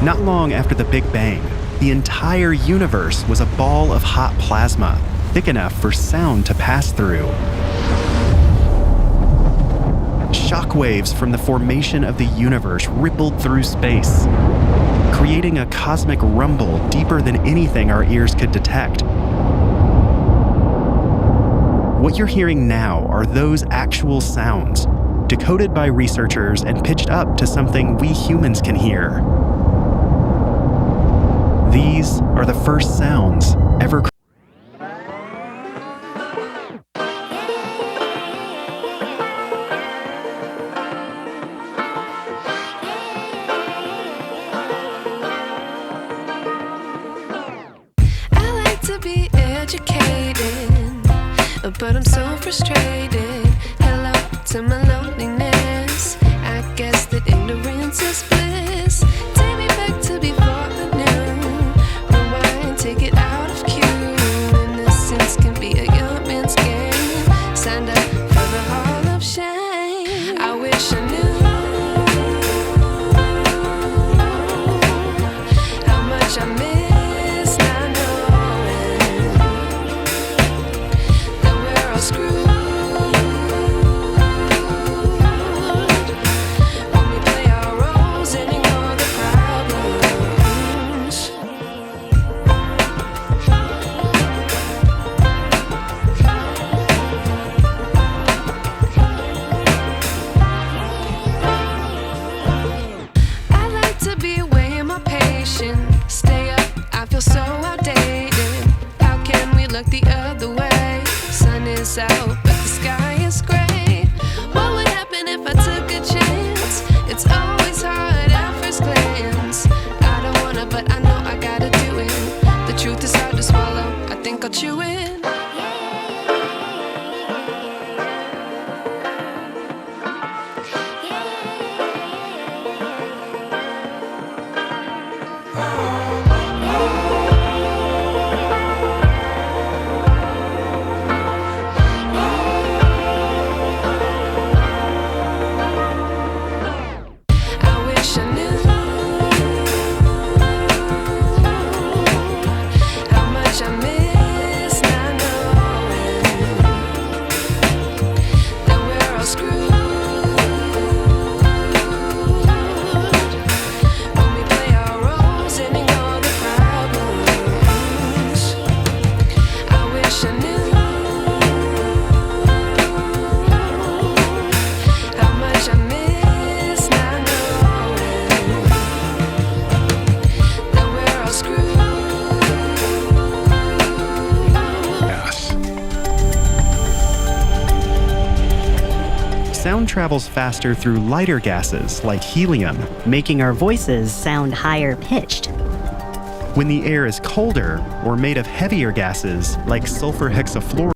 Not long after the Big Bang, the entire universe was a ball of hot plasma, thick enough for sound to pass through. Shockwaves from the formation of the universe rippled through space, creating a cosmic rumble deeper than anything our ears could detect. What you're hearing now are those actual sounds, decoded by researchers and pitched up to something we humans can hear. These are the first sounds ever created. I like to be educated, but I'm so frustrated. Hello to my loneliness. I guess that ignorance is bliss. Take me back to before I knew. Rewind, take it out of cue. Innocence can be a young man's game. Signed up for the hall of shame. I wish I knew how much I miss not knowing that we're all screwed. Stay up, I feel so outdated. How can we look the other way? Sun is out, but the sky is gray. What would happen if I took a chance? It's always hard at first glance. I don't wanna, but I know I gotta do it. The truth is hard to swallow, I think I'll chew it. Sound travels faster through lighter gases like helium, making our voices sound higher pitched. When the air is colder or made of heavier gases like sulfur hexafluoride,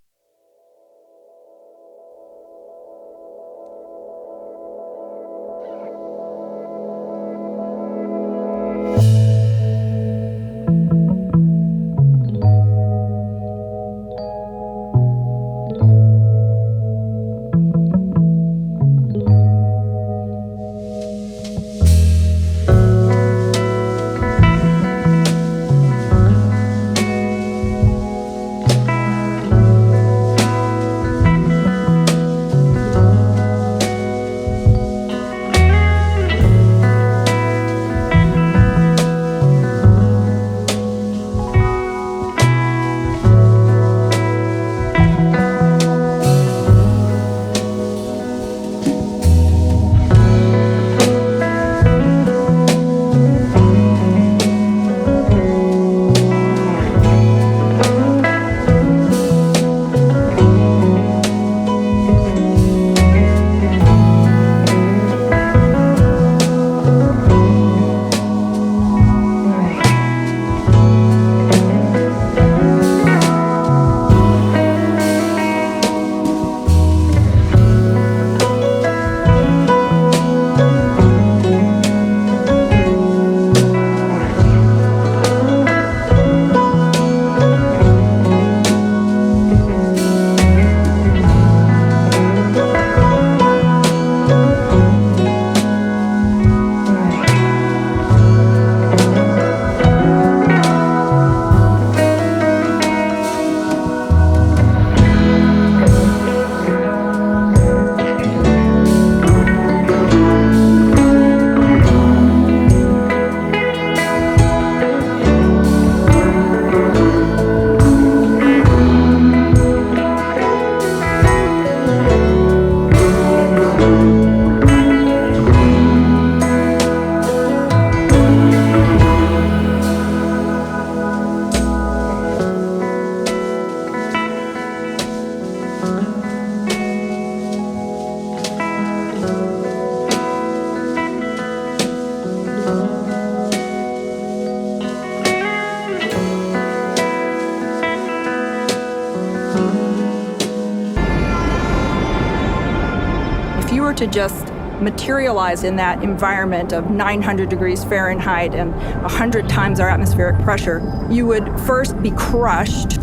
were to just materialize in that environment of 900 degrees Fahrenheit and 100 times our atmospheric pressure, you would first be crushed,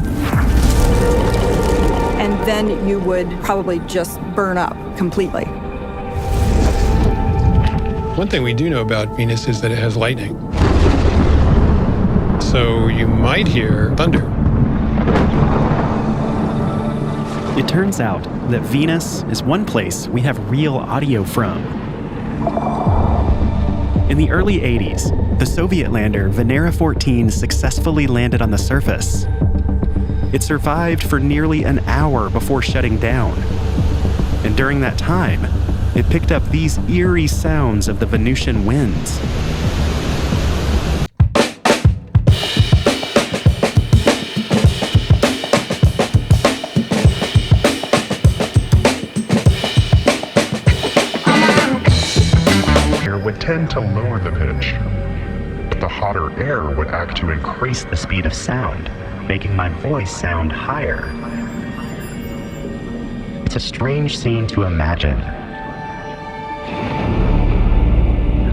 and then you would probably just burn up completely. One thing we do know about Venus is that it has lightning. So you might hear thunder. It turns out that Venus is one place we have real audio from. In the early 80s, the Soviet lander Venera 14 successfully landed on the surface. It survived for nearly an hour before shutting down. And during that time, it picked up these eerie sounds of the Venusian winds. Would tend to lower the pitch, but the hotter air would act to increase the speed of sound, making my voice sound higher. It's a strange scene to imagine.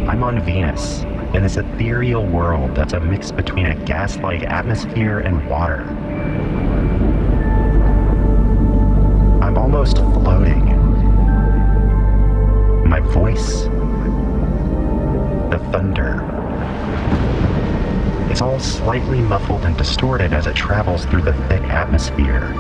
I'm on Venus, in this ethereal world that's a mix between a gas-like atmosphere and water. I'm almost floating. My voice, the thunder. It's all slightly muffled and distorted as it travels through the thick atmosphere.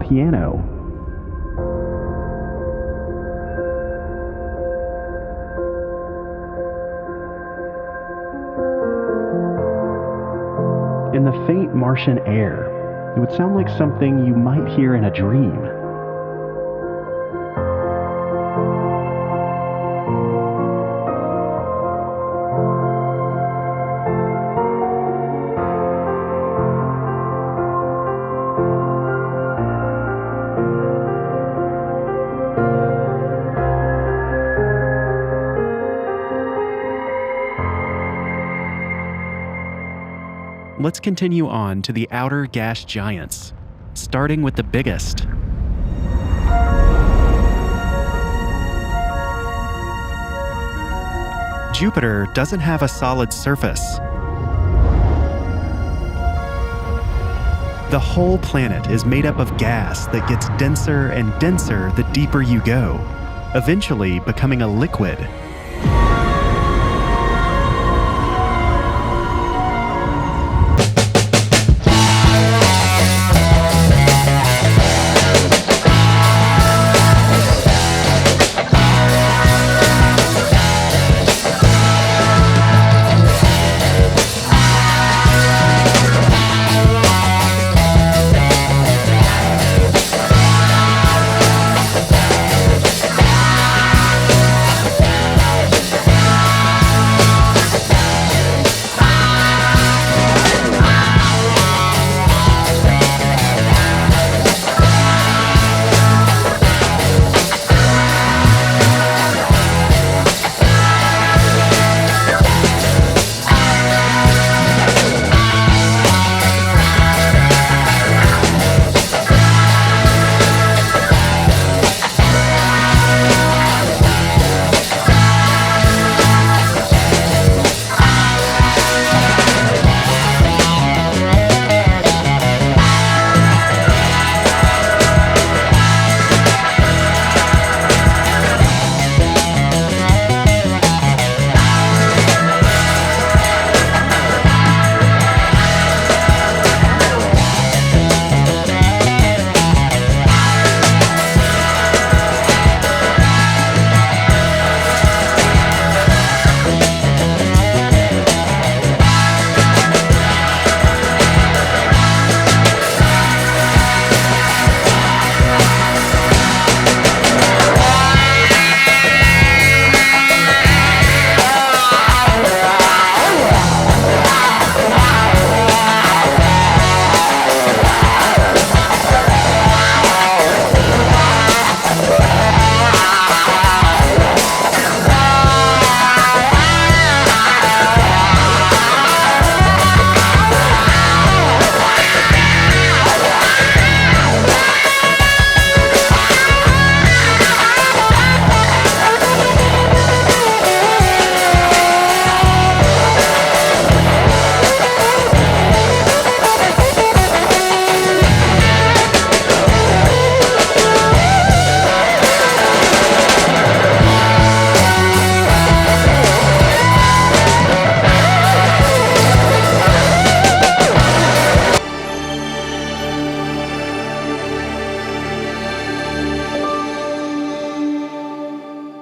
piano. In the faint Martian air, it would sound like something you might hear in a dream. let's continue on to the outer gas giants, starting with the biggest. Jupiter doesn't have a solid surface. The whole planet is made up of gas that gets denser and denser the deeper you go, eventually becoming a liquid.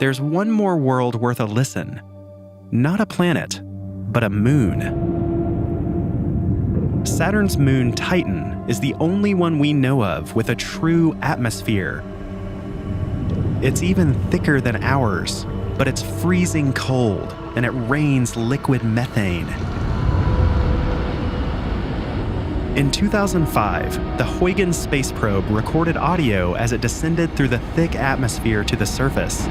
There's one more world worth a listen. Not a planet, but a moon. Saturn's moon Titan is the only one we know of with a true atmosphere. It's even thicker than ours, but it's freezing cold and it rains liquid methane. In 2005, the Huygens space probe recorded audio as it descended through the thick atmosphere to the surface.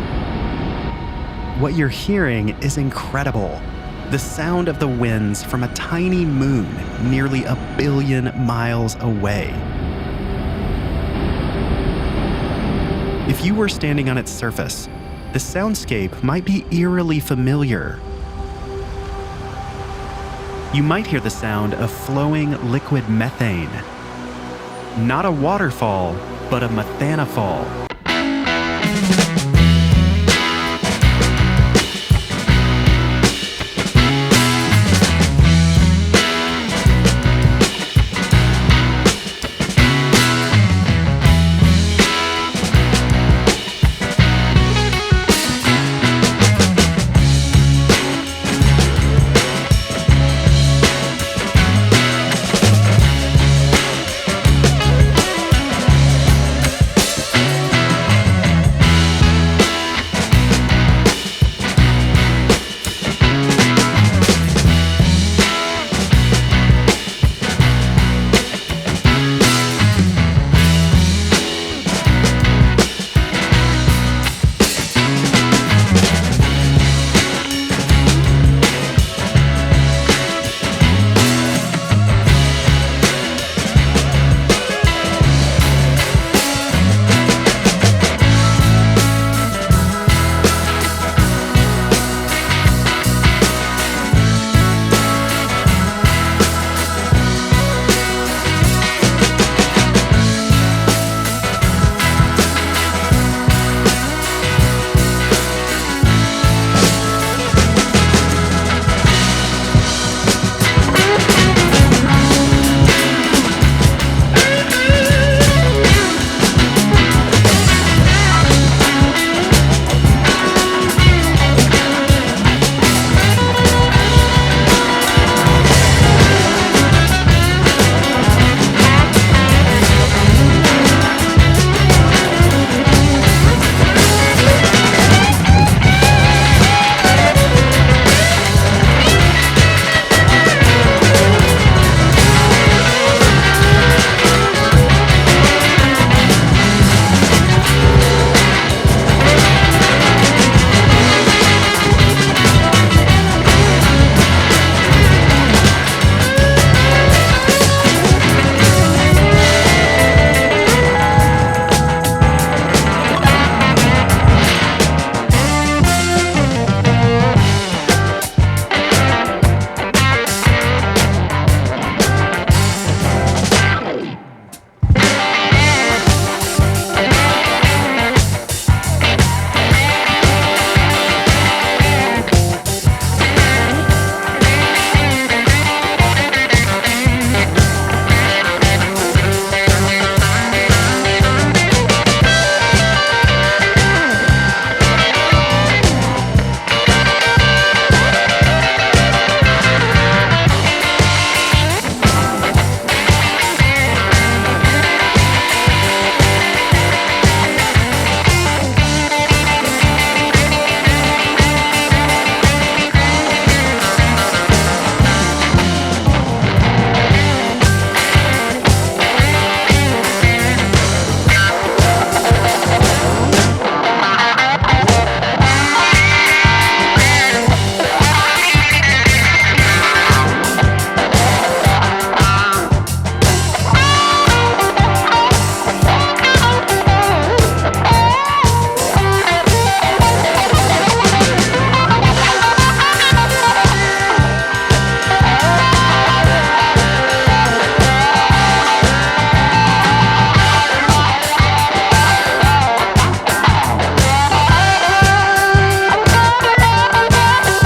What you're hearing is incredible. The sound of the winds from a tiny moon nearly 1 billion miles away. If you were standing on its surface, the soundscape might be eerily familiar. You might hear the sound of flowing liquid methane. Not a waterfall, but a methanofall.